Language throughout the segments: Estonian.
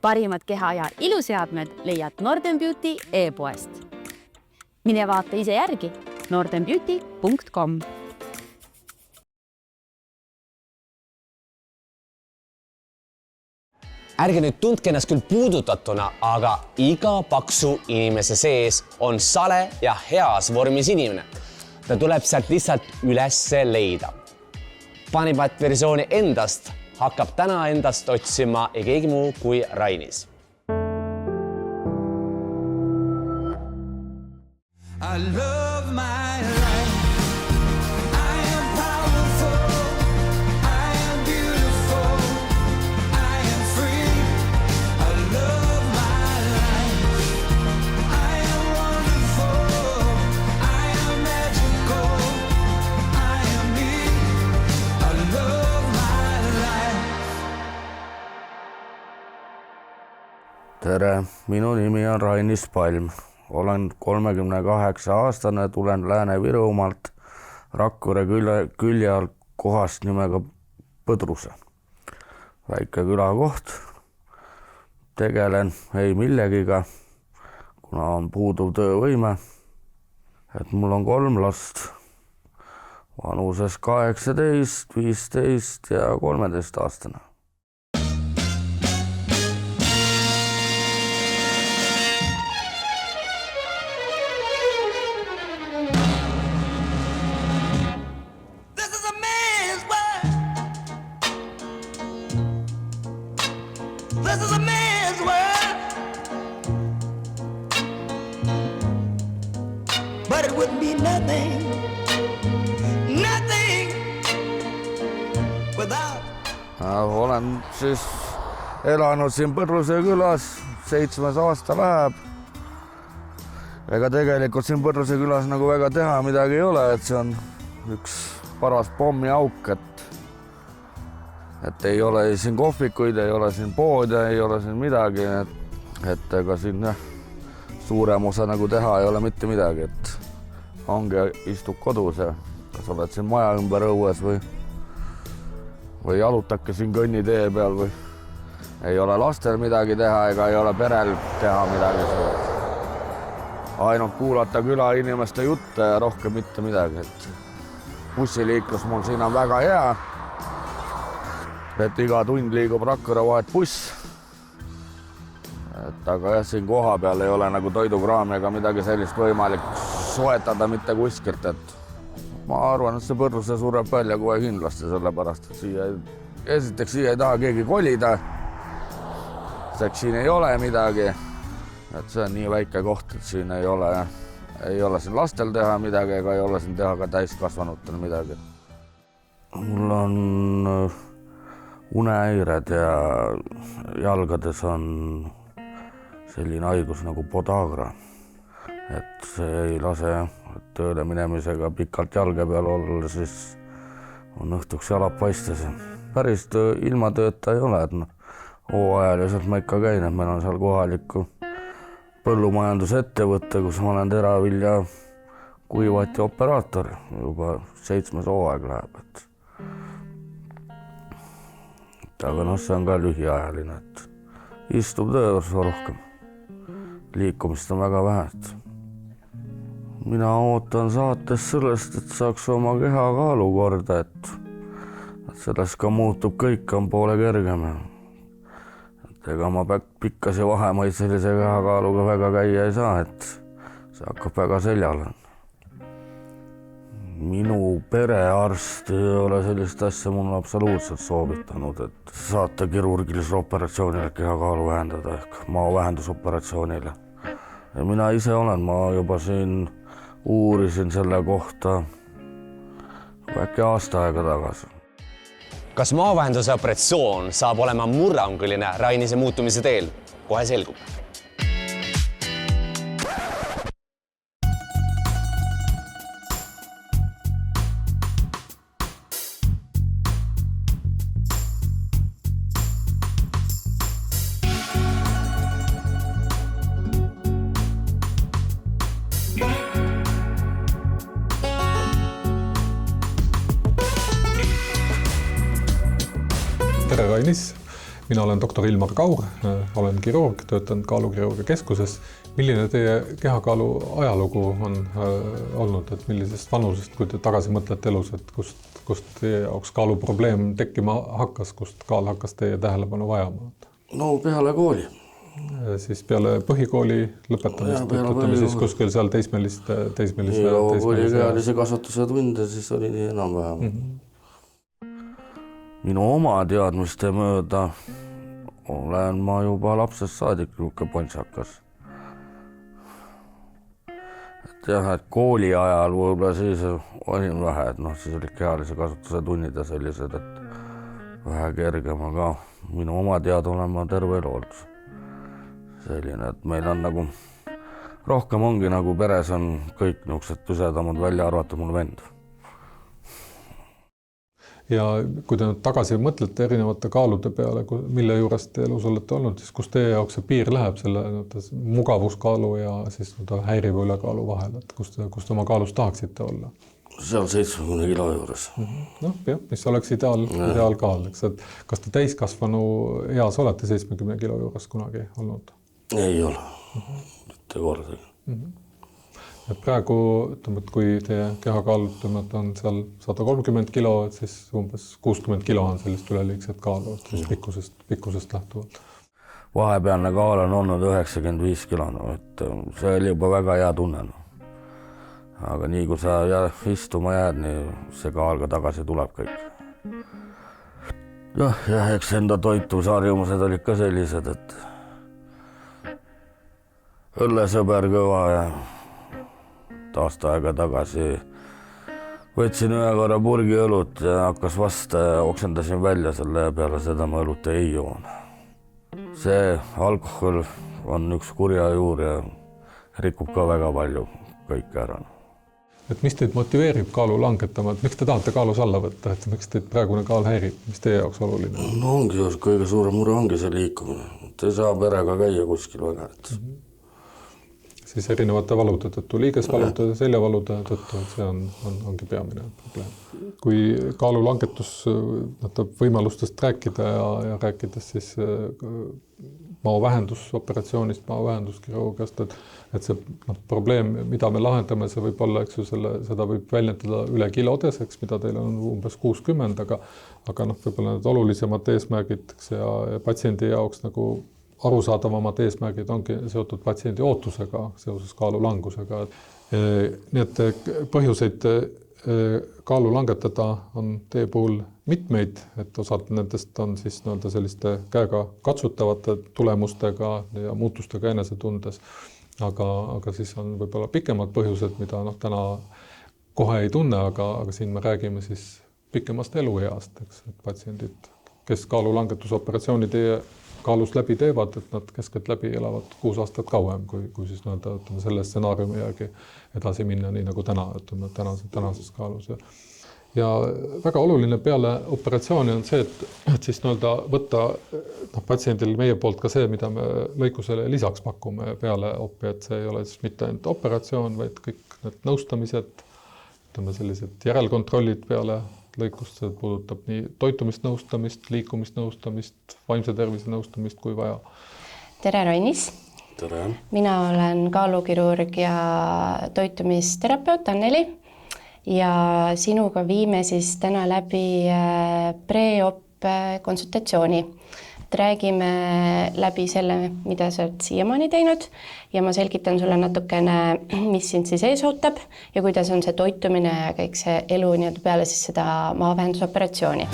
Parimad keha- ja iluseadmed leiad Northern Beauty e-poest. Mine vaata ise järgi northernbeauty.com. Ärge nüüd tundke ennast küll puudutatuna, aga iga paksu inimese sees on sale ja heas vormis inimene. Ta tuleb sealt lihtsalt ülesse leida. Parimat versiooni endast hakkab täna endast otsima ei keegi muu kui Rainis. I love my life. I am powerful. I am beautiful. I am free. I love my life. I am wonderful. I am magical. I am me. I love my life. Tere, minu nimi on Rainis Palm. Olen 38-aastane, tulen Lääne-Virumaalt Rakkure külje all kohast nimega Põdruse. Väike külakoht. Tegelen ei millegiga, kuna on puuduv töövõime. Et mul on 3 last, vanuses 18, 15 ja 13 aastane. This is a man's world, but it wouldn't be nothing without. Olen siis elanud siin Põdruse külas, 7. aasta läheb. Ega tegelikult siin Põdruse külas nagu väga teha midagi ei ole, et see on üks paras pommiauk, et ei ole siin kohvikuid, ei ole siin poode, ei ole siin midagi, et ega siin suurem osa nagu teha ei ole mitte midagi, et ongi istub kodus ja kas oled siin maja ümber õues või jalutake siin kõnnitee peal või ei ole lastel midagi teha ega ei ole perel teha midagi. Ainult kuulata küla inimeste jutte ja rohkem mitte midagi, et bussiliiklus mul siin on väga hea. Et iga tund liigub Rakvere vahet buss. Aga jah, siin koha peal ei ole nagu toidukraami ega midagi sellist võimalik soetada mitte kuskilt. Et ma arvan, et see Põdruse sureb välja kohe kindlasti sellepärast, et esiteks siia ei taha keegi kolida. Seks siin ei ole midagi. Et see on nii väike koht, et siin ei ole siin lastel teha midagi ega ei ole siin teha ka täiskasvanutel midagi. Mul on unehäired ja jalgades on selline haigus nagu podagra. Et see ei lase tööle minemisega pikalt jalge peal olla, siis on õhtuks jalad paistes. Päris ilma tööta ei ole, et hooajaliselt ma ikka käin, et meil on seal kohaliku põllumajandusettevõtte, kus ma olen teravilja kuivati operaator, juba 7. hooaeg läheb. Aga see on ka lühiajaline, et istub töö rohkem. Liikumist on väga vähe. Mina ootan saates sellest, et saaks oma kehakaalu korda, et sellest ka muutub kõik, on poole kergem. Ega ma pikkasi vahemaid sellise kehakaaluga väga käia ei saa, et see hakkab väga seljale. Minu perearst ei ole sellist asja mulle absoluutselt soovitanud, et saata kirurgilisele operatsioonile kehakaalu vähendada ehk maovähendusoperatsioonile. Ja mina ise olen, ma juba siin uurisin selle kohta äkki aasta aega tagasi. Kas maovähenduse operatsioon saab olema murranguline Rainise muutumise teel? Kohe selgub. Tere Rainis, Mina olen doktor Ilmar Kaur, olen kirurg, töötan kaalukirurgia keskuses. Milline teie kehakaalu ajalugu on olnud, et millisest vanusest, kui te tagasi mõtlete elus, et kust teie jaoks kaaluprobleem tekkima hakkas, kust kaal hakkas teie tähelepanu vajama? No peale kooli. Siis peale põhikooli lõpetamist, ütleme siis kuskil seal teismeliste kui oli kehalise kasvatuse tunde, siis oli nii enam-vähem. Minu oma teadmiste mööda olen ma juba lapsest saadik niisugune pontsakas. Et jah, et kooli ajal võib-olla siis olin vähe, et siis oli kehalise kasvatuse tunnid ja sellised, et vähe kergem, aga minu oma teada olen ma terve elu olnud. Selline, et meil on nagu rohkem ongi nagu peres on kõik niisugused tüsedamad välja arvatud mul vend. Ja kui te nüüd tagasi mõtlete erinevate kaalude peale, mille juures te elus olete olnud, siis kus teie jaoks see piir läheb selle mugavuskaalu ja siis häiriva ülekaalu vahel, et kus te oma kaalus tahaksite olla? Seal 70 kilo juures. Noh, jah, mis oleks ideaalkaal, eks, et kas te täiskasvanu eas olete 70 kilo juures kunagi olnud? Ei ole, mitte kordagi. Et praegu, ütleme, et kui teie kehakaal on seal 130 kilo, et siis umbes 60 kilo on sellist üleliigset kaalu, siis pikkusest lähtuvalt. Vahepealne kaal on olnud 95 kilo, et see oli juba väga hea tunne. Aga nii kui sa istuma jääd, nii see kaal ka tagasi tuleb kõik. Ja eks enda toitumisharjumused olid ka sellised, et õllesõber kõva ja aasta aega tagasi võtsin ühe korra purgi õlut ja hakkas vastu ja oksendasin välja selle ja peale seda ma õlut ei joon. See alkohol on üks kurja juur ja rikub ka väga palju kõik ära. Et mis teid motiveerib kaalu langetama, et miks te tahate kaalus alla võtta, et miks teid praegune kaal häirib, mis teie jaoks oluline? No ongi kõige suurem mure ongi see liikumine, et ei saa perega käia kuskil väga, et siis erinevate valude tõttu, liigesvalude, seljavalude tõttu, et see ongi peamine probleem. Kui kaalulangetus võimalustest rääkida ja rääkides siis maovähendusoperatsioonist, maovähenduskirurgiast, et see probleem, mida me lahendame, see võib olla, eks ju, seda võib väljendada üle kilodes, eks, mida teil on umbes 60, aga võib-olla need olulisemad eesmärgid ja patsiendi jaoks nagu arusaadavamad eesmärgid ongi seotud patsiendi ootusega seoses kaalulangusega. Nii et põhjuseid kaalu langetada on teie puhul mitmeid, et osad nendest on siis selliste käega katsutavate tulemustega ja muutustega enesetundes, aga siis on võib-olla pikemad põhjused, mida täna kohe ei tunne, aga siin me räägime siis pikemast elueast, eks, et patsiendid, kes kaalulangetusoperatsiooni kaalus läbi teevad, et nad keskelt läbi elavad 6 aastat kauem, kui siis selle stsenaariumi järgi edasi minna, nii nagu tänases kaalus. Ja väga oluline peale operatsiooni on see, et siis võtta patsiendil meie poolt ka see, mida me lõikusele lisaks pakume peale opi, et see ei ole siis mitte ainult operatsioon, vaid kõik need nõustamised, sellised järelkontrollid peale lõikust, see puudutab nii toitumisnõustamist, liikumisnõustamist, vaimse tervise nõustamist, kui vaja. Tere, Rainis! Tere! Mina olen kaalukirurg ja toitumisterapeut Anneli ja sinuga viime siis täna läbi pre-op konsultatsiooni. Räägime läbi selle, mida sa oled siiamaani teinud ja ma selgitan sulle natukene, mis sind siis ees ootab ja kuidas on see toitumine ja kõik see elu peale siis seda maavähendusoperatsiooni.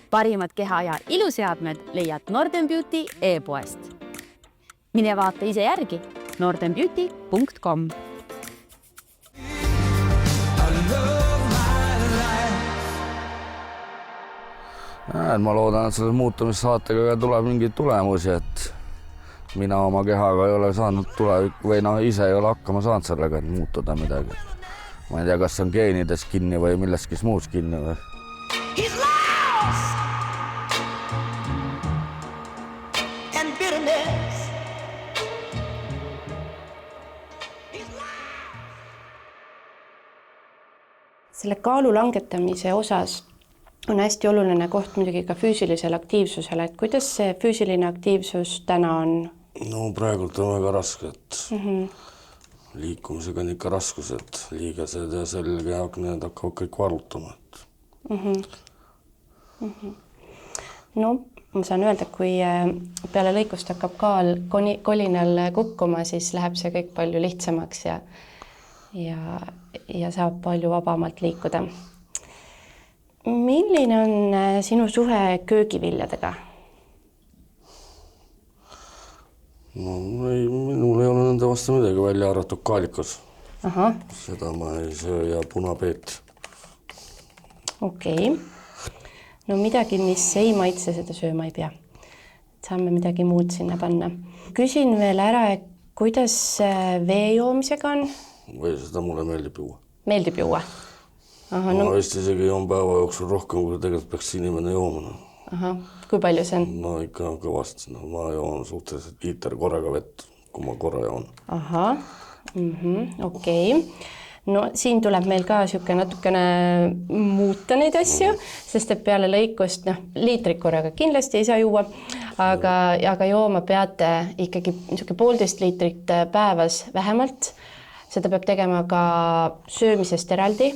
Parimad keha- ja iluseadmed leiad Norden Beauty e-poest. Mine vaata ise järgi nordenbeauty.com. Ma loodan, et selle muutumissaatega tuleb mingeid tulemusi, et mina oma kehaga ei ole saanud ise ei ole hakkama saanud sellega, et muutuda midagi. Ma ei tea, kas on geenides kinni või milleski muus kinni või. He's lost and bitterness. Selle kaalu langetamise osas on hästi oluline koht muidugi ka füüsilisele aktiivsusele, et kuidas see füüsiline aktiivsus täna on? No praegult on väga raske, et liikumisega on ikka raskus, et liigesed ja selg ja akned hakkavad kõik valutama. No, ma saan öelda, kui peale lõikust hakkab kaal kolinal kukkuma, siis läheb see kõik palju lihtsamaks ja saab palju vabamalt liikuda. Milline on sinu suhe köögiviljadega? No minul ei ole nende vastu midagi, välja arvatud kaalikas. Aha. Seda ma ei söö ja punapeet. Okei. No midagi, mis ei maitse, seda sööma ei pea. Saame midagi muud sinna panna. Küsin veel ära, kuidas vee joomisega on? Või seda mulle meeldib juua. Meeldib juua? Aha, Ma vist isegi joon päeva jooksul rohkem, kui tegelikult peaks inimene jooma. Aha, kui palju see on? No ikka kõvasti. Ma joon suhteliselt liiter korraga vett, kui ma korra joon. Aha, okei. No siin tuleb meil ka natukene muuta neid asju, sest et peale lõikust, liitrit korraga kindlasti ei saa juua, aga jooma peate ikkagi 1,5 liitrit päevas vähemalt. Seda peab tegema ka söömisest eraldi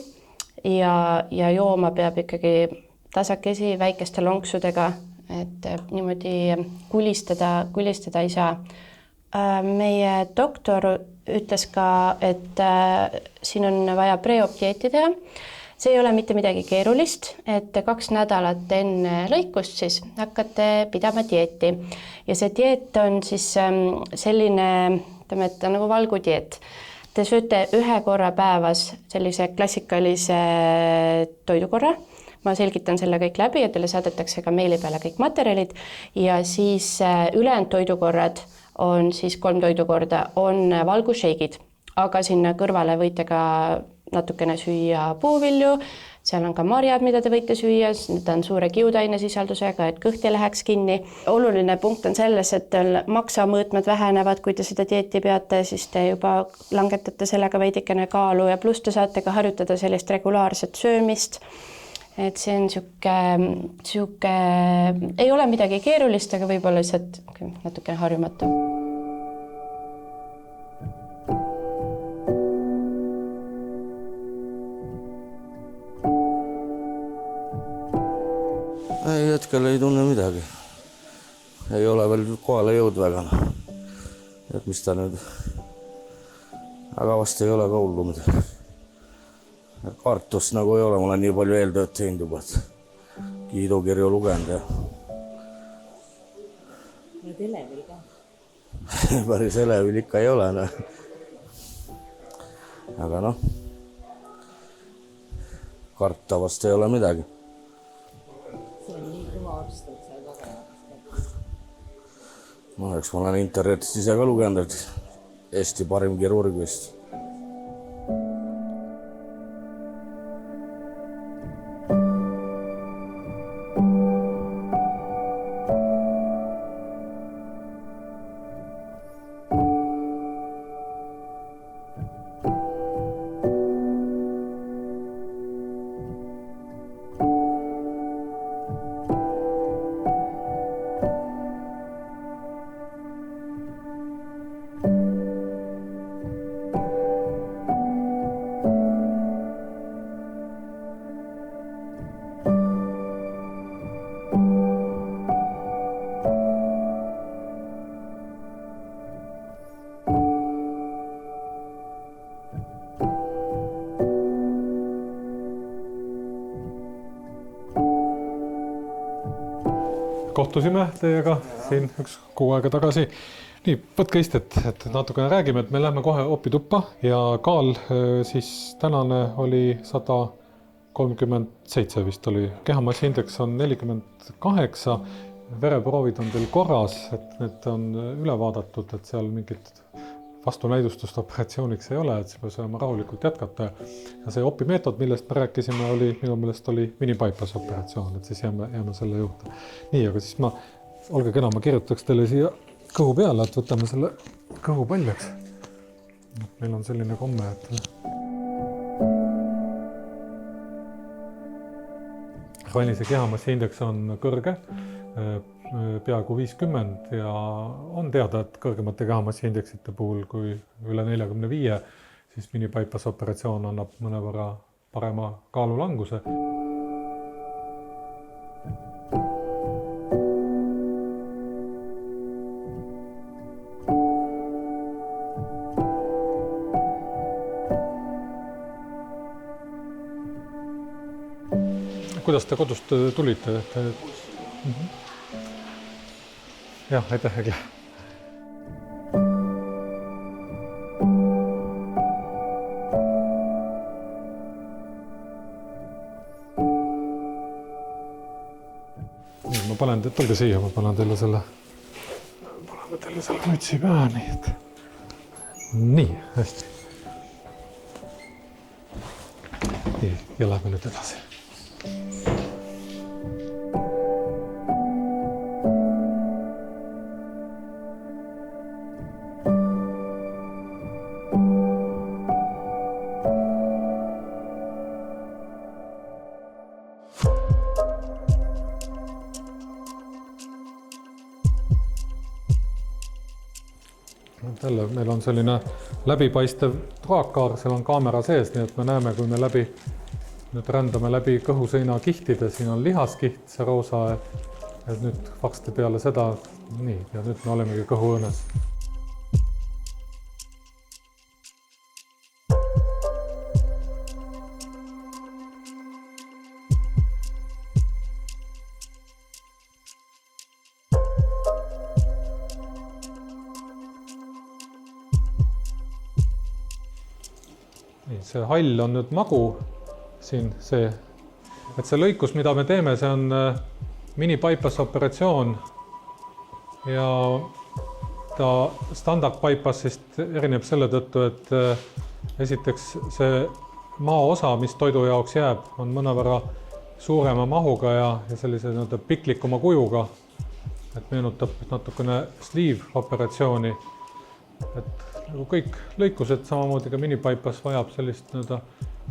ja jooma peab ikkagi tasakesi väikeste lonksudega, et niimoodi kulistada ei saa. Meie doktor ütles ka, et siin on vaja pre-op-dieeti teha. See ei ole mitte midagi keerulist, et 2 nädalat enne lõikust siis hakkate pidama dieeti. Ja see dieet on siis selline, et nagu valgudieet. Te sööte 1 korra päevas sellise klassikalise toidukorra. Ma selgitan selle kõik läbi ja teile saadetakse ka meili peale kõik materjalid ja siis ülejäänud toidukorrad on siis 3 toidukorda, on valgušeigid, aga sinna kõrvale võite ka natukene süüa puuvilju, seal on ka marjad, mida te võite süüa, need on suure kiudainesisaldusega, et kõht ei läheks kinni. Oluline punkt on selles, et maksamõõtmed vähenevad, kui te seda dieeti peate, siis te juba langetate sellega veidikene kaalu ja pluss te saate ka harjutada sellist regulaarset söömist. Et see on siuke, ei ole midagi keerulist, aga võib-olla lihtsalt natukene harjumatu. Ei, hetkel ei tunne midagi. Ei ole veel kohale jõud väga. Et mis ta nüüd, aga vast ei ole ka hullu midagi. Kartust nagu ei ole, ma olen nii palju eeltööd teinud juba, et kiidukirju lugenud ja... Ja elevil ka? Päris elevil ikka ei ole, no. Aga noh, kartavast ei ole midagi. See on nii kõva arst, et sa ei taga. No, eks ma olen internetist ise ka lugenud, et Eesti parim kirurg vist. Kohtusime teiega siin 1 kuu aega tagasi. Nii, võtke istet, et natukene räägime, et me lähme kohe opituppa ja kaal siis tänane oli 137 vist oli. Kehamassiindeks on 48, vereproovid on teil korras, et need on üle vaadatud, et seal mingit vastunäidustust operatsiooniks ei ole, et me saame rahulikult jätkata. Ja see opimeetod, millest me rääkisime, oli minu meelest oli mini-bypass operatsioon, et siis jääme selle juurde. Nii, aga siis olge kena, ma kirjutaks teile siia kõhu peale, et võtame selle kõhu paljaks. Meil on selline komme, et Rainise kehamassi indeks on kõrge, peaaegu 50 ja on teada, et kõrgemate kehamassi indeksite puhul kui üle 45, siis mini-bypass operatsioon annab mõnevõrra parema kaalulanguse. Kuidas te kodust tulite? Jah, aitäh, Egla. Ma panen, tulge siia, ma panen teile selle mütsi pähe, nii et... Nii, hästi. Nii, ja läheme nüüd edasi. Tälle, meil on selline läbipaistev traakkaar, seal on kaamera sees, nii et me näeme, kui me nüüd rändame läbi kõhuseina kihtide, siin on lihaskiht, see roosa, et nüüd varsti peale seda, nii, ja nüüd me olemegi kõhuõõnes. See hall on nüüd magu siin et see lõikus, mida me teeme, see on mini-bypass operatsioon ja ta standard bypassist erineb selle tõttu, et esiteks see maoosa, mis toidu jaoks jääb, on mõnevõrra suurema mahuga ja sellise piklikuma kujuga, et meenutab natukene sleeve operatsiooni, et nagu kõik lõikused, samamoodi ka mini-bypass vajab sellist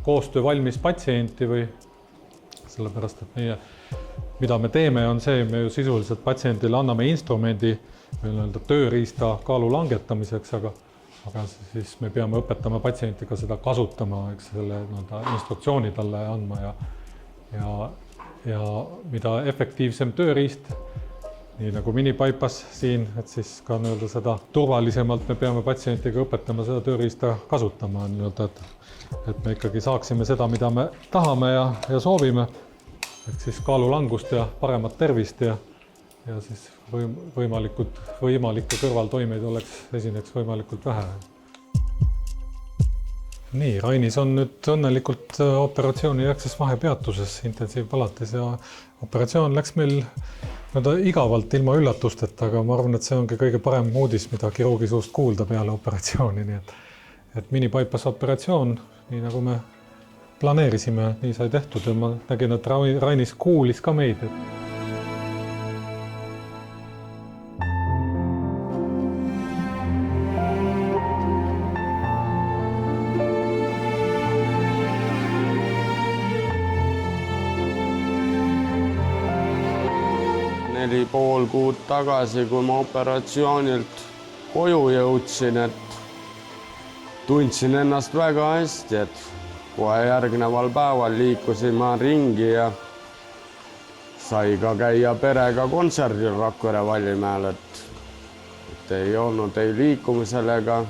koostöö valmis patsienti või sellepärast, et mida me teeme, on see, me ju sisuliselt patsiendile anname instrumendi või tööriista kaalu langetamiseks, aga siis me peame õpetama patsienti ka seda kasutama, eks selle instruktsiooni talle andma ja mida efektiivsem tööriist, nii nagu mini-bypass siin, et siis ka seda turvalisemalt me peame patsientiga õpetama seda tööriista kasutama, et me ikkagi saaksime seda, mida me tahame ja soovime, et siis kaalulangust ja paremat tervist ja siis võimalikke kõrvaltoimeid esineks võimalikult vähe. Nii, Rainis on nüüd õnnelikult operatsiooni järgses vahepeatuses intensiivpalatis ja operatsioon läks meil igavalt ilma üllatusteta, aga ma arvan, et see ongi kõige parem uudis, mida kirurgi suust kuulda peale operatsiooni, nii et mini-bypass operatsioon, nii nagu me planeerisime, nii sai tehtud ja ma nägin, et Rainis kuulis ka meid. Pool kuud tagasi, kui ma operatsioonilt koju jõudsin, et tundsin ennast väga hästi, et kohe järgneval päeval liikusin ma ringi ja sai ka käia perega kontserdil Rakvere Vallimäel, et ei olnud ei liikumisel ega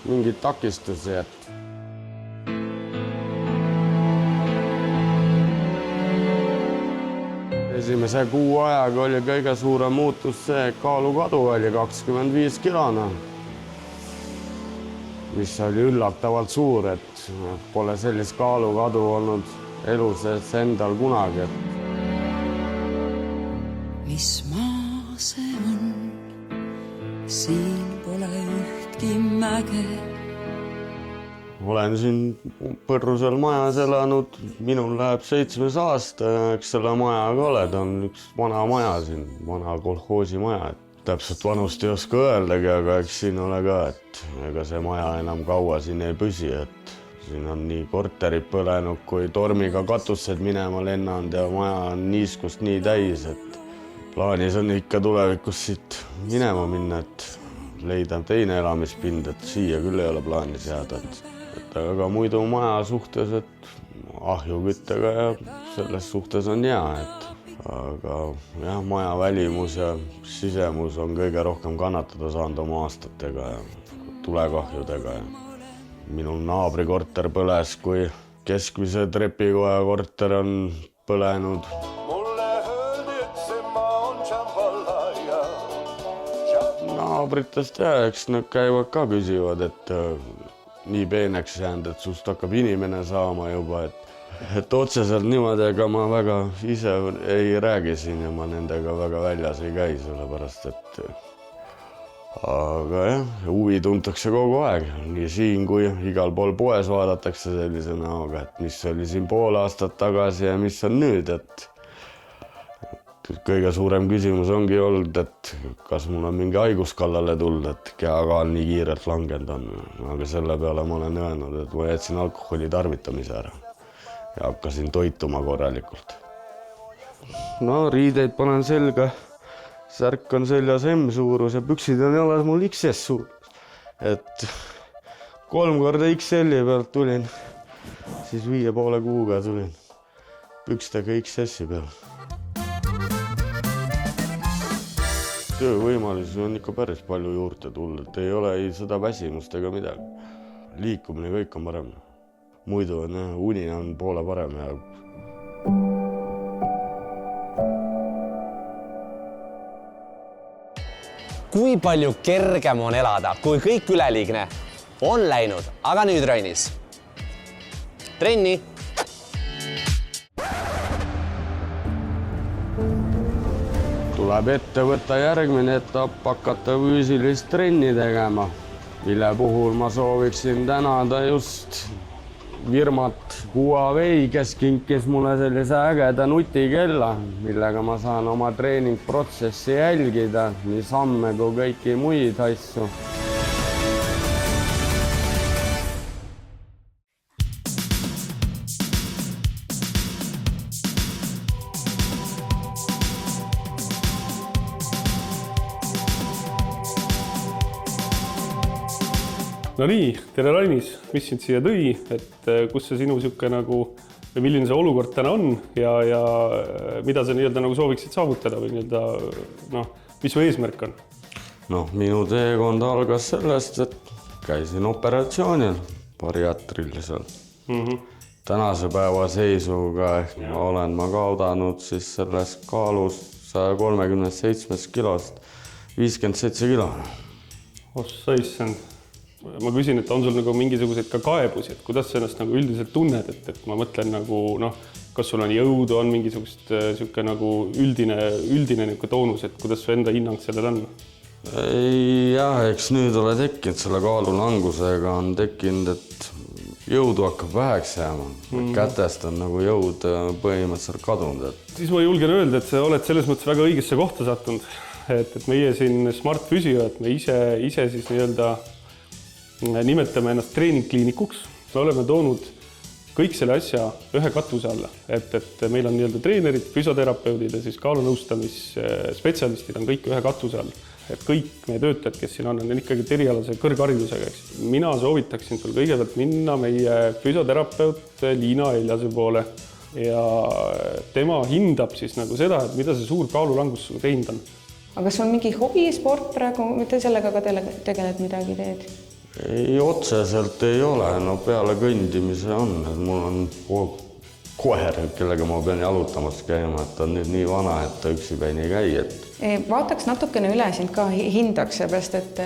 mingeid takistusi. Esimese kuu ajaga oli kõige suurem muutus see, et kaalukadu oli 25 kilona, mis oli üllatavalt suur, et pole sellist kaalukadu olnud elus endal kunagi. Mis maa see on, siin pole ühtki mäge. Olen siin Põrrusel majas elanud, minul läheb 7. aasta ja eks selle majaga oled, on üks vana maja siin, vana kolhoosi maja. Täpselt vanust ei oska öeldagi, aga eks siin ole ka, et ega see maja enam kaua siin ei püsi, et Siin on nii korterid põlenud kui tormiga katused minema lennanud ja maja on niiskust nii täis, et plaanis on ikka tulevikus siit minema minna, et leida teine elamispind, et siia küll ei ole plaanis jääda. Aga muidu maja suhtes, et ahjuküttega ja selles suhtes on hea, aga jah, maja välimus ja sisemus on kõige rohkem kannatada saanud oma aastatega ja tulekahjudega. Minu naabrikorter põles, kui keskmise trepikoja korter on põlenud. Naabritest eks nad käivad ka küsivad, et nii peeneks jäänud, et sust hakkab inimene saama juba, et otseselt niimoodi, ega ma väga ise ei räägi siin ja ma nendega väga väljas ei käi, sellepärast et aga jah, huvi tuntakse kogu aeg, nii siin kui igal pool poes vaadatakse sellise näoga, et mis oli siin pool aastat tagasi ja mis on nüüd, et kõige suurem küsimus ongi olnud, et kas mul on mingi haigus kallale tulnud, et kehakaal nii kiirelt langenud on. Aga selle peale ma olen öelnud, et ma jätsin alkoholi tarvitamise ära ja hakkasin toituma korralikult. No riideid panen selga, särk on seljas M-suurus ja püksid on jalas mul XS suurus. Et 3 korda XL-i pealt tulin, siis 5,5 kuuga tulin pükstega XS-i peal. Töövõimalusi on ikka päris palju juurde tulnud, et ei ole ei seda väsimust ega midagi. Liikumine kõik on parem. Muidu on uni on poole parem. Kui palju kergem on elada, kui kõik üleliigne on läinud, aga nüüd trennis. Trenni! Tuleb ette võtta järgmine etapp, hakata füüsilist trenni tegema, mille puhul ma sooviksin tänada just firmat Huawei, kes kinkis mulle sellise ägeda nutikella, millega ma saan oma treeningprotsessi jälgida, nii samme kui kõiki muid asju. No nii, tere Rainis, mis sind siia tõi, et kus see sinu siuke nagu, milline see olukord täna on ja mida sa nii-öelda nagu sooviksid saavutada või nii-öelda, mis su eesmärk on? Minu teekond algas sellest, et käisin operatsioonil bariatrilisel. Tänase päeva seisuga olen ma kaudanud siis selles kaalus 137 kilost 57 kilo. Ossa issand. Ma küsin, et on sul nagu mingisuguseid ka kaebusi, et kuidas sa ennast nagu üldiselt tunned, et ma mõtlen nagu, kas sul on jõudu, on mingisugust siuke nagu üldine toonus, et kuidas su enda hinnang sellel on? Jah, eks nüüd ole tekkinud selle kaalulangusega on tekkinud, et jõudu hakkab väheks jääma. Kätest on nagu jõud põhimõtteliselt kadunud. Siis ma julgen öelda, et sa oled selles mõttes väga õigesse kohta sattunud, et meie siin Smart Physio, et me ise siis nii-öelda nimetame ennast treeningkliinikuks. Me oleme toonud kõik selle asja ühe katuse alla, et meil on nii-öelda treenerid, füsioterapeudid ja siis kaalunõustamisspetsialistid on kõik ühe katuse all. Et kõik meie töötajad, kes siin on ikkagi erialase kõrgharidusega. Mina soovitaksin sul kõigepealt minna meie füsioterapeut Liina Eljase poole ja tema hindab siis nagu seda, et mida see suur kaalulangus sulle teinud on. Aga kas on mingi hobisport praegu, mitte sellega ka tegeled midagi teed? Ei, otseselt ei ole, peale kõndimise on, et mul on koer, kellega ma pean jalutamas käima, et ta on nüüd nii vana, et ta üksipäini ei käi. Vaataks natukene üle sind ka hindaks, seepärast, et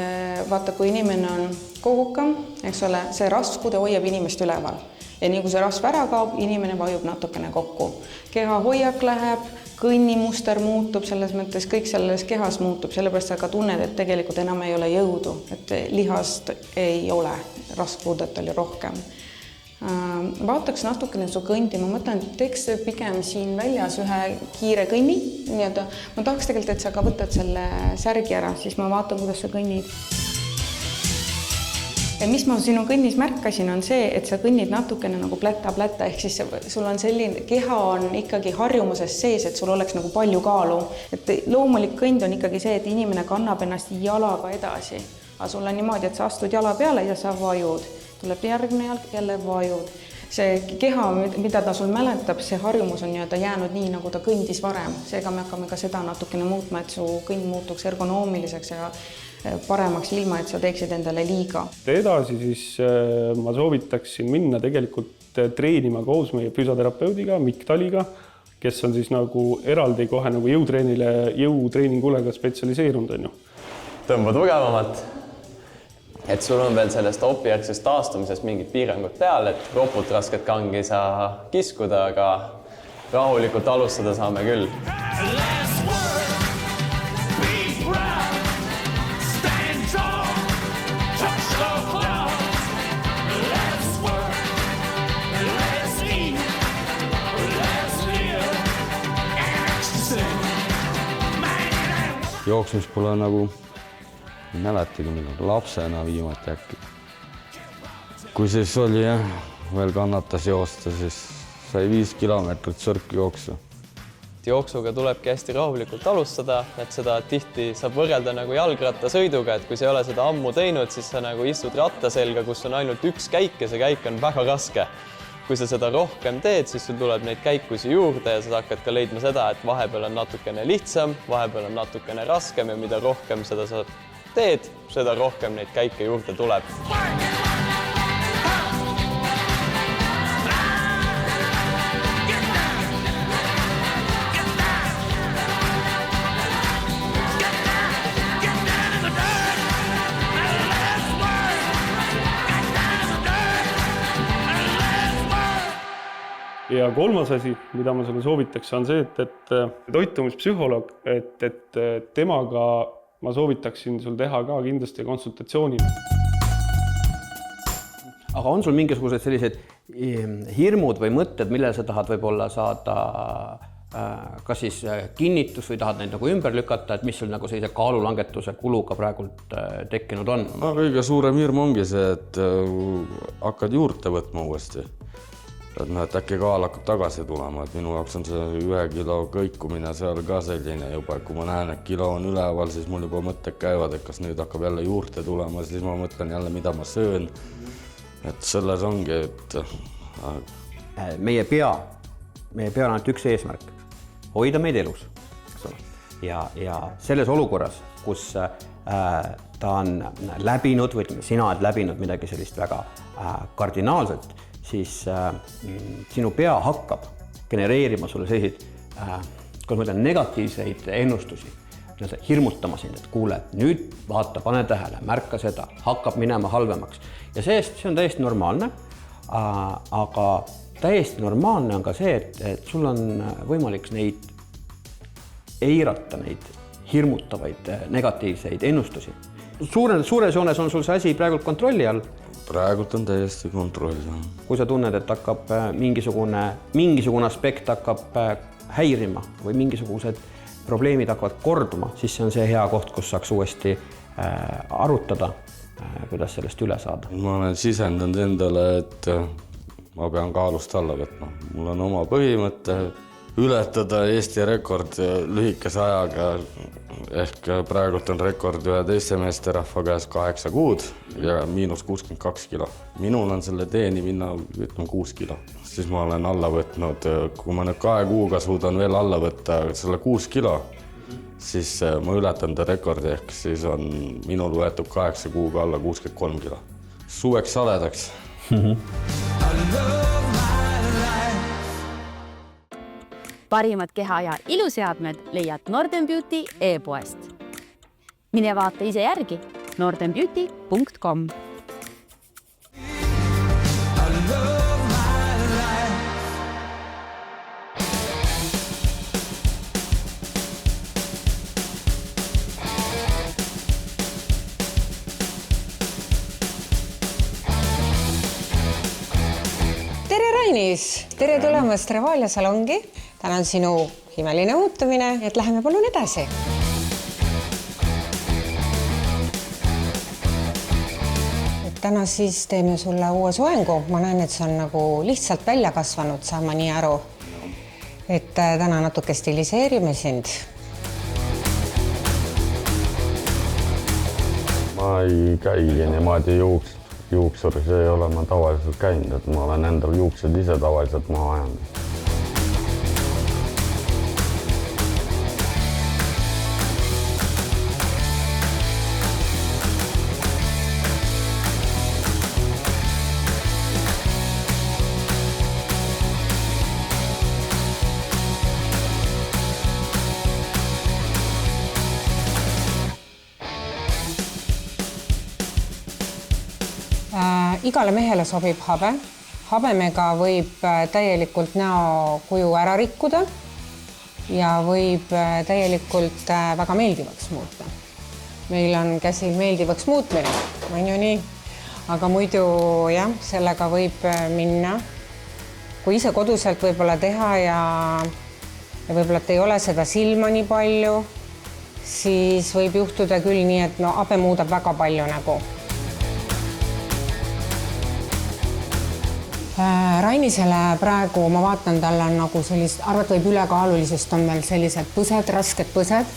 vaata, kui inimene on kogukam, eks ole, see raskude hoiab inimest üleval. Ja nii kui see rasv ära kaob, inimene vajub natukene kokku. Keha hoiak läheb, kõnnimuster muutub, selles mõttes kõik selles kehas muutub, sellepärast sa ka tunned, et tegelikult enam ei ole jõudu, et lihast ei ole, raskuudet oli rohkem. Vaataks natukene su kõndi, ma mõtlen, et teeks pigem siin väljas ühe kiire kõnni. Ma tahaks tegelikult, et sa ka võtad selle särgi ära, siis ma vaatan, kuidas sa kõnnid. Mis ma sinu kõnnis märkasin, on see, et sa kõnnid natukene nagu pläta, ehk siis sul on selline, keha on ikkagi harjumuses sees, et sul oleks nagu palju kaalu. Et loomulik kõnd on ikkagi see, et inimene kannab ennast jalaga edasi. Aga sul on niimoodi, et sa astud jala peale ja sa vajud. Tuleb järgmine jalg, jälle vajud. See keha, mida ta sul mäletab, see harjumus on jäänud nii, nagu ta kõndis varem. Seega me hakkame ka seda natukene muutma, et su kõnd muutuks ergonoomiliseks ja paremaks ilma, et sa teeksid endale liiga. Edasi siis ma soovitaksin minna tegelikult treenima koos meie füsioterapeudiga, Mikk Taliga, kes on siis nagu eraldi kohe nagu jõutreeningule ka spetsialiseerunud. On ju. Tõmba tugevamat. Et sul on veel sellest opijärgsest taastumisest mingid piirangud peal, et roput rasket kangi ei saa kiskuda, aga rahulikult alustada saame küll. Jooksmis pole nagu mäletagi midagi, lapsena viimati äkki. Kui siis oli veel kannatas joosta, siis sai 5 kilomeetrit sõrk jooksu. Jooksuga tulebki hästi rahulikult alustada, et seda tihti saab võrrelda nagu jalgrattasõiduga, et kui sa ei ole seda ammu teinud, siis sa nagu istud ratta selga, kus on ainult üks käik ja see käik on väga raske. Kui sa seda rohkem teed, siis sul tuleb neid käikusi juurde ja sa hakkad ka leidma seda, et vahepeal on natukene lihtsam, vahepeal on natukene raskem ja mida rohkem seda sa teed, seda rohkem neid käike juurde tuleb. Ja kolmas asi, mida ma sulle soovitaks, on see, et toitumispsühholoog, et temaga ma soovitaksin sul teha ka kindlasti konsultatsiooni. Aga on sul mingisugused sellised hirmud või mõtted, millele sa tahad võib-olla saada kas siis kinnitus või tahad neid nagu ümber lükata, et mis sul nagu sellise kaalulangetuse kuluga praegult tekkinud on? No, kõige suurem hirm ongi see, et hakkad juurde võtma uuesti. Et äkki kaal hakkab tagasi tulema, et minu jaoks on see 1 kilo kõikumine seal ka selline juba, kui ma näen, et kilo on üleval, siis mul juba mõtted käivad, et kas nüüd hakkab jälle juurde tulema, siis ma mõtlen jälle, mida ma söön. Et selles ongi, et meie pea on ainult üks eesmärk, hoida meid elus. Ja selles olukorras, kus ta on läbinud või sina oled läbinud midagi sellist väga kardinaalselt, siis sinu pea hakkab genereerima sulle selliseid, kuidas ma ütlen, negatiivseid ennustusi, hirmutama sind, et kuule, nüüd vaata, pane tähele, märka seda, hakkab minema halvemaks. Ja see on täiesti normaalne, aga täiesti normaalne on ka see, et sul on võimalik neid eirata, neid hirmutavaid negatiivseid ennustusi. Suures joones on sul see asi praegult kontrolli all. Praegult on täiesti kontrolli. Kui sa tunned, et hakkab mingisugune aspekt hakkab häirima või mingisugused probleemid hakkavad korduma, siis see on see hea koht, kus saaks uuesti arutada, kuidas sellest üle saada. Ma olen sisendanud endale, et ma pean kaalust alla võtma. Mul on oma põhimõte ületada Eesti rekord lühikese ajaga. Ehk praegult on rekord ühe teiste meesterahva käes 8 kuud ja -62 kilo. Minul on selle teeni minna 6 kilo. Siis ma olen alla võtnud, kui ma nüüd 2 kuuga suudan veel alla võtta selle 6 kilo, siis ma ületan ta rekordi, ehk siis on minul võetud 8 kuuga alla 63 kilo. Suveks saledaks. Parimad keha- ja iluseadmed leiad Northern Beauty e-poest. Mine vaata ise järgi northernbeauty.com. Tere Rainis, tere tulemast Revalia salongi. Tänan sinu imeline ootamine, et läheme palun edasi. täna siis teeme sulle uue soengu. Ma näen, et see on nagu lihtsalt välja kasvanud, saan ma nii aru. Et täna natuke stiliseerime sind. Ma ei käigi niimoodi juuksuris, ei ole ma tavaliselt käinud, et ma olen endal juuksed ise tavaliselt maha ajanud. Igale mehele sobib habe. Habemega võib täielikult näokuju ära rikkuda ja võib täielikult väga meeldivaks muuta. Meil on käsil meeldivaks muutmine, on ju nii. Aga muidu jah, sellega võib minna. Kui ise koduselt võib-olla teha ja võib-olla ei ole seda silma nii palju, siis võib juhtuda küll nii, et habe muudab väga palju nägu. Rainisele praegu ma vaatan, tal on nagu sellist, arvata võib ülekaalulisest on veel sellised põsed, rasked põsed.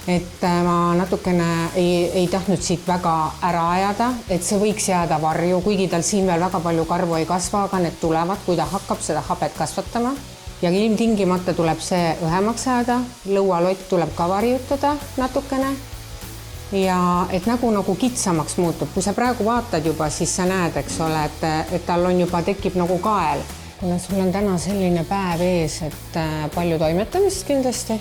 Et ma natukene ei tahtnud siit väga ära ajada, et see võiks jääda varju, kuigi tal siin veel väga palju karvu ei kasva, aga need tulevad, kui ta hakkab seda habet kasvatama. Ja ilmtingimata tuleb see õhemaks jääda, lõualott tuleb ka varjutada natukene. Ja et nagu kitsamaks muutub. Kui sa praegu vaatad juba, siis sa näed, eks ole, et tal on juba tekib nagu kael. Kuna sul on täna selline päev ees, et palju toimetamist kindlasti,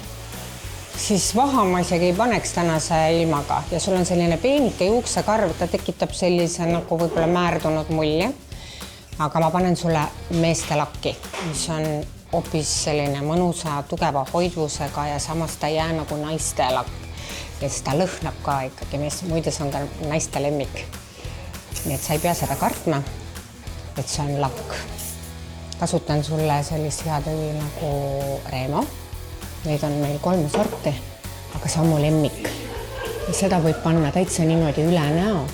siis vaha ma isegi ei paneks tänase ilmaga. Ja sul on selline peenike juuksekarv, ta tekitab sellise nagu võib-olla määrdunud mulje. Aga ma panen sulle meestelakki, mis on hoopis selline mõnusa, tugeva hoidvusega ja samas ta ei jää nagu naiste lakk. Ja siis ta lõhnab ka ikkagi, muide see on ka naiste lemmik. Nii et sa ei pea seda kartma, et see on lakk. Kasutan sulle sellist head õli nagu Remo. Neid on meil 3 sorti, aga see on mu lemmik. Ja seda võib panna täitsa niimoodi üle näo.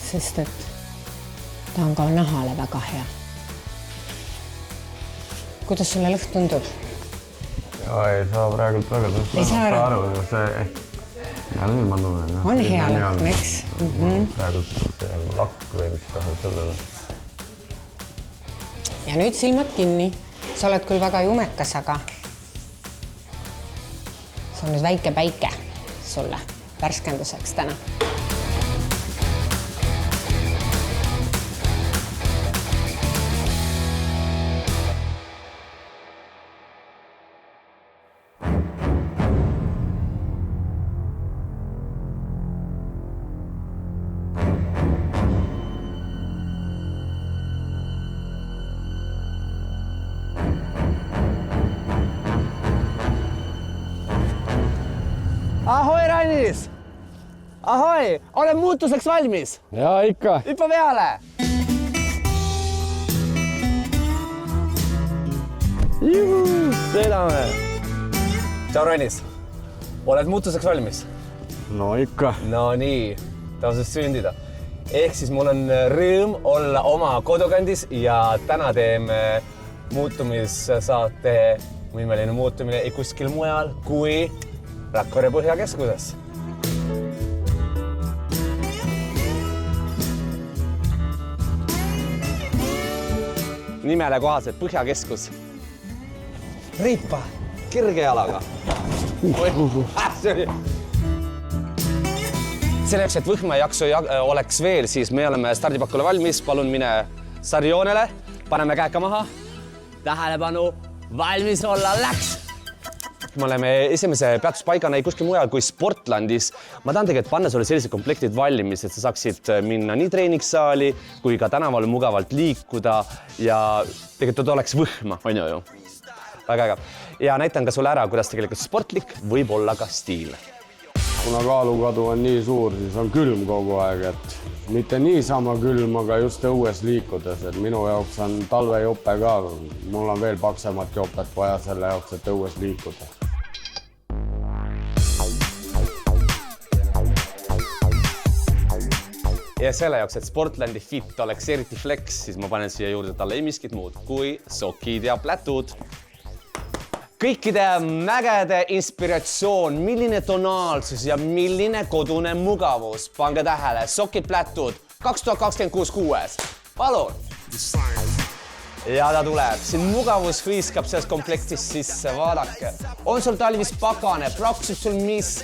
Sest et ta on ka nahale väga hea. Kuidas sulle lõhn tundub? Ei saa praegult väga tõsta. Ei saa ära? Ja nüüd ma tunnen. On hea lõhn, eks? Praegult see lakk või mis tahes sellele. Ja nüüd silmad kinni. Sa oled küll väga jumekas, aga see on nüüd väike päike sulle värskenduseks täna. Ahoi, Rainis! Ahoi! Olen muutuseks valmis! Ja ikka! Hüppa peale! Juhu! Sõidame! Tšau, Rainis! Oled muutuseks valmis? No ikka! No nii, tasus sündida. Ehk siis mul on rõõm olla oma kodukandis ja täna teeme muutumissaate imeline muutumine ei kuskil mujal kui Rakvere Põhjakeskuses. Nimele kohaselt Põhjakeskus. Riipa, kirge jalaga. Selleks, et võhma jaksu oleks veel, siis me oleme stardipakule valmis. Palun mine sarjoonele, paneme käeka maha. Tähelepanu, valmis olla, läks! Me oleme esimese peatuspaigana ei kuskil mujal kui Sportlandis. Ma tahan tegelikult panna sulle sellised komplektid valmis, et sa saaksid minna nii treeningsaali kui ka tänaval mugavalt liikuda ja tegelikult oleks võhma, on ju. Väga äge. Ja näitan ka sulle ära, kuidas tegelikult sportlik võib olla ka stiil. Kuna kaalukadu on nii suur, siis on külm kogu aeg, et mitte niisama külm, aga just õues liikudes. Et minu jaoks on talvejope ka. Mul on veel paksemat jopet vaja selle jaoks, et õues liikuda. Ja selle jaoks, et Sportlandi fit oleks eriti flex, siis ma panen siia juurde talle ei miskit muud kui sokid ja plätud. Kõikide mägede inspiratsioon, milline tonaalsus ja milline kodune mugavus. Pange tähele, sokid plätud 2026 kuues. Palun! Ja ta tuleb. Siin mugavus hõiskab selles komplektis sisse. Vaadake. On sul talvis pakane, praksub sul mis?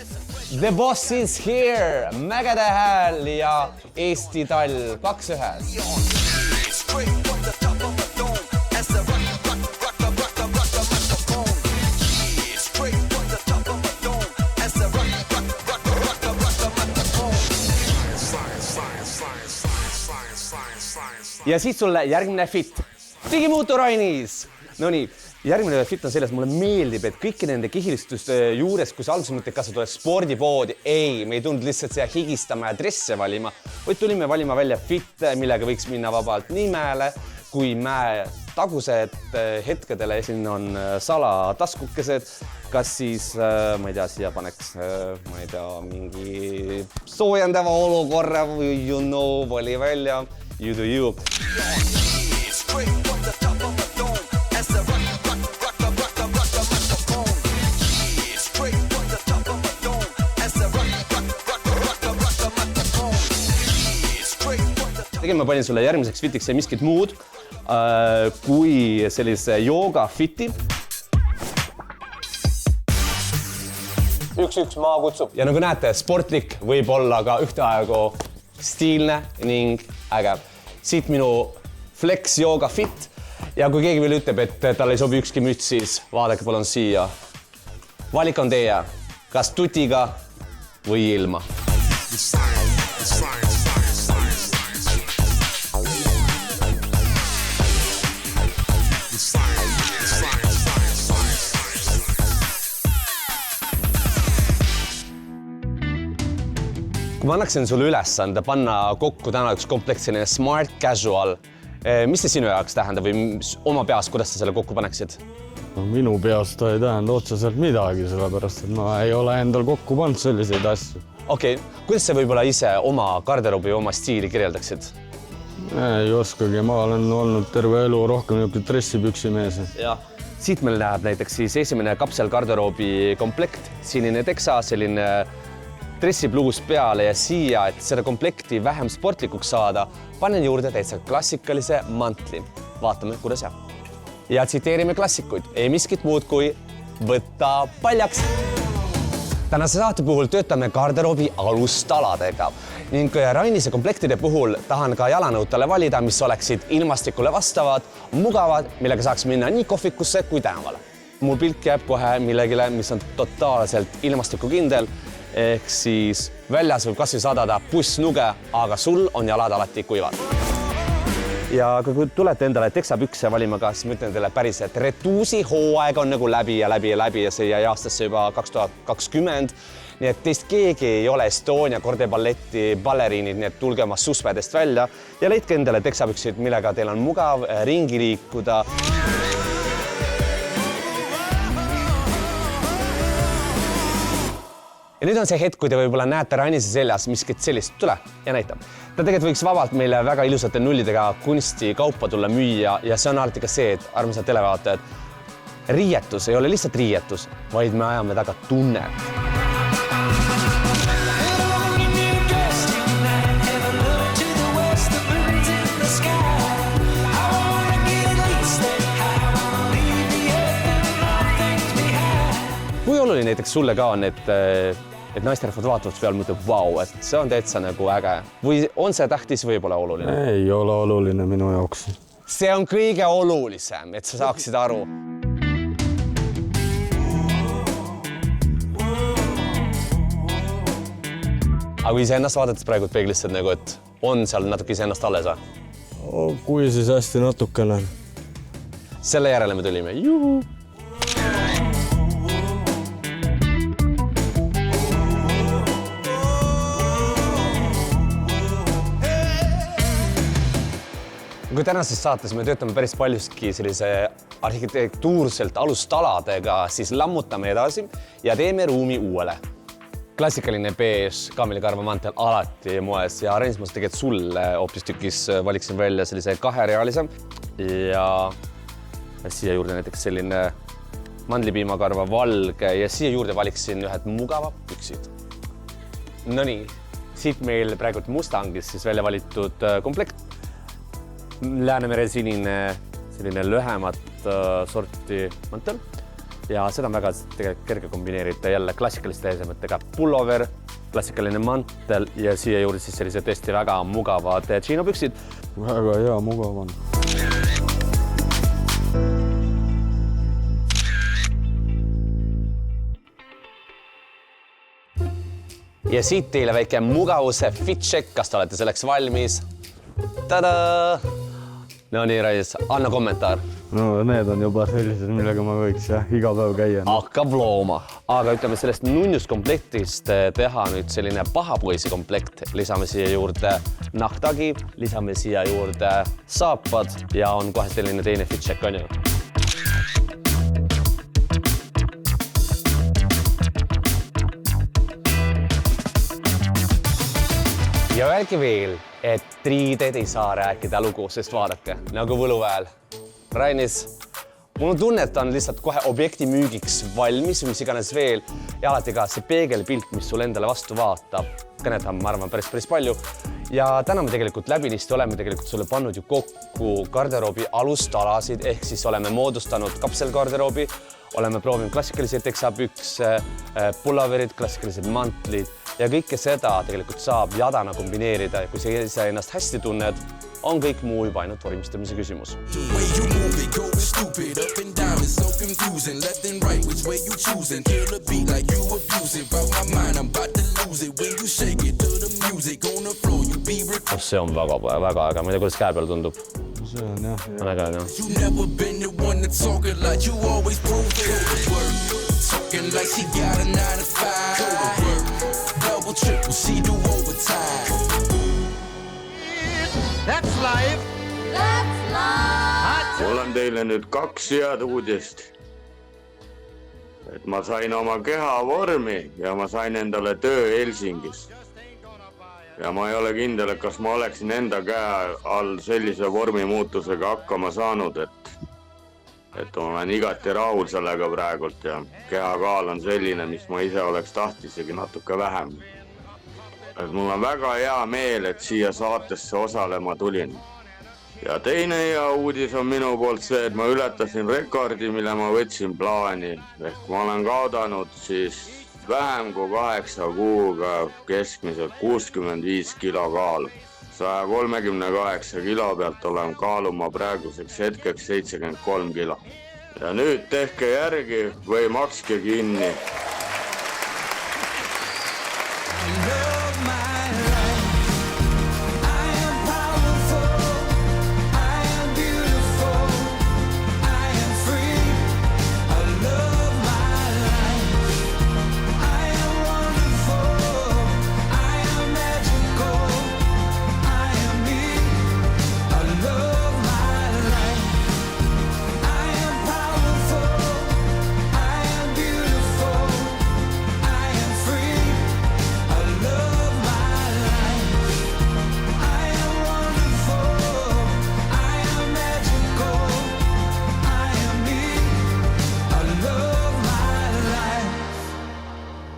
The boss is here. Mägede hääl ja Eesti talv. 2 ühes. Ja siit sulle järgmine fit. Digimuutorainis! No nii, järgmine fit on selles, mulle meeldib, et kõiki nende kihilistuste juures, kui sa alguses mõtled, kas sa tuleb spordipoodi, ei, me ei tulnud lihtsalt siia higistama ja dresse valima, vaid tulime valima välja fit, millega võiks minna vabalt nii mäele, kui mäe tagused hetkedele. Siin on salataskukesed, kas siis, ma ei tea, siia paneks, ma ei tea, mingi soojendava olukorra või you know, vali välja, you do you. Tegin ma panin sulle järgmiseks fitiks ei miskit muud kui sellise jooga fiti. 1-1 maa kutsub. Ja nagu näete, sportlik võib olla ka ühteaegu stiilne ning äge. Siit minu flex jooga fit. Ja kui keegi veel ütleb, et tal ei sobi ükski müts, siis vaadake palun siia. Valik on teie, kas tutiga või ilma. Kui ma annaksin sulle ülesande panna kokku täna üks komplekt selline smart casual, mis see sinu jaoks tähendab või oma peas, kuidas sa selle kokku paneksid? No, minu peas ta ei tähenda otseselt midagi, sellepärast, et ma ei ole endal kokku pannud selliseid asju. Okei, kuidas sa võib-olla ise oma garderoobi või oma stiili kirjeldaksid? Ei oskagi, ma olen olnud terve elu rohkem niisugune dressipüksimees. Ja siit meil läheb näiteks siis esimene kapsel garderoobi komplekt, sinine teksa, selline dressipluus peale ja siia, et seda komplekti vähem sportlikuks saada, panen juurde täitsa klassikalise mantli. Vaatame, kuidas jääb. Ja tsiteerime klassikuid. Ei miskit muud kui võtta paljaks. Tänase saate puhul töötame garderoobi alustaladega ning Rainise komplektide puhul tahan ka jalanõutale valida, mis oleksid ilmastikule vastavad, mugavad, millega saaks minna nii kohvikusse kui tänavale. Mul pilk jääb kohe millegile, mis on totaalselt ilmastikukindel, ehk siis väljas võib kasvõi sadada pussnuge, aga sul on jalad alati kuivad. Ja kui tulete endale teksapükse valima ka, siis ma ütlen teile päris, et retuusi hooaeg on nagu läbi ja see jäi aastasse juba 2020. Nii et teist keegi ei ole Estonia kordeballetti balleriinid, nii et tulge oma suspedest välja ja leidke endale teksapüksid, millega teil on mugav ringi liikuda. Ja nüüd on see hetk, kui te võib-olla näete Rainise seljas miskit sellist, tule ja näita. Ta tegelikult võiks vabalt meile väga ilusate nullidega kunstikaupa tulla müüa ja see on alati ka see, et armsad televaatajad, riietus ei ole lihtsalt riietus, vaid me ajame taga tunnet. Kui oluline näiteks sulle ka on, et naisterahvad vaatavad peal mõtleb, vau, et see on täitsa nagu äge. Või on see tähtis või pole oluline? Ei ole oluline minu jaoks. See on kõige olulisem, et sa saaksid aru. Aga kui ise ennast vaadates praegu peeglistad, nagu, et on seal natuke ise ennast alles? Kui siis hästi natukene. Selle järele me tulime. Juhu! Kui tänases saates me töötame päris paljuski sellise arhitektuurselt alustaladega, siis lammutame edasi ja teeme ruumi uuele. Klassikaline beež kaamelikarva mantel alati moes ja Reins, ma tegelikult sulle hoopistükkis valiksin välja sellise kaherealise ja siia juurde näiteks selline mandlipiimakarva valge ja siia juurde valiksin ühed mugavad püksid. No nii, siit meil praegu Mustangis siis välja valitud komplekt. Läänemere sinine, selline lühemat sorti mantel. Ja seda on väga tegelikult kerge kombineerida jälle klassikaliste esemetega pullover, klassikaline mantel ja siia juurde siis sellised tõesti väga mugavad tšiinopüksid. Väga hea, mugav on. Ja siit teile väike mugavuse fit check, kas te olete selleks valmis? Tada! No nii, Rais, anna kommentaar. No need on juba sellised, millega ma võiks iga päev käia. Hakkab looma. Aga ütleme sellest nunnust komplektist teha nüüd selline pahapoisi komplekt. Lisame siia juurde nahtagi, lisame siia juurde saapad ja on kohe selline teine fit check on ju. Ja öelge veel, et riided ei saa rääkida lugu, sest vaadake, nagu võluväel. Rainis, mul on tunne, et ta on lihtsalt kohe objekti müügiks valmis, mis iganes veel. Ja alati ka see peegelpilt, mis sul endale vastu vaatab. Kõnetab, ma arvan, päris palju. Ja täna me tegelikult läbinisti oleme tegelikult sulle pannud ju kokku garderoobi alustalasid, ehk siis oleme moodustanud kapselgarderoobi, oleme proovinud klassikaliseid teksapükse, pulloverid, klassikalised mantlid ja kõike seda tegelikult saab jadana kombineerida ja kui sa ennast hästi tunned, on kõik muu juba ainult vormistamise küsimus. See on väga äge, ma ei tea, kuidas käe peal tundub. See on jah. Väga äge. That's life. That's life. Mul on teile nüüd 2 head uudist. Et ma sain oma keha vormi ja ma sain endale töö Helsingis. Ja ma ei ole kindel, et kas ma oleksin enda käe all sellise vormi muutusega hakkama saanud, et ma olen igati rahul sellega praegult ja kehakaal on selline, mis ma ise oleks tahtisegi natuke vähem. Et mul on väga hea meel, et siia saatesse osalema tulin. Ja teine hea uudis on minu poolt see, et ma ületasin rekordi, mille ma võtsin plaani. Ehk ma olen kaotanud siis vähem kui 8 kuuga keskmiselt 65 kilo kaalu. 138 kilo pealt olen kaaluma praeguseks hetkeks 73 kilo. Ja nüüd tehke järgi või makske kinni.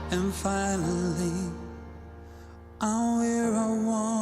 And finally, I'm where I want.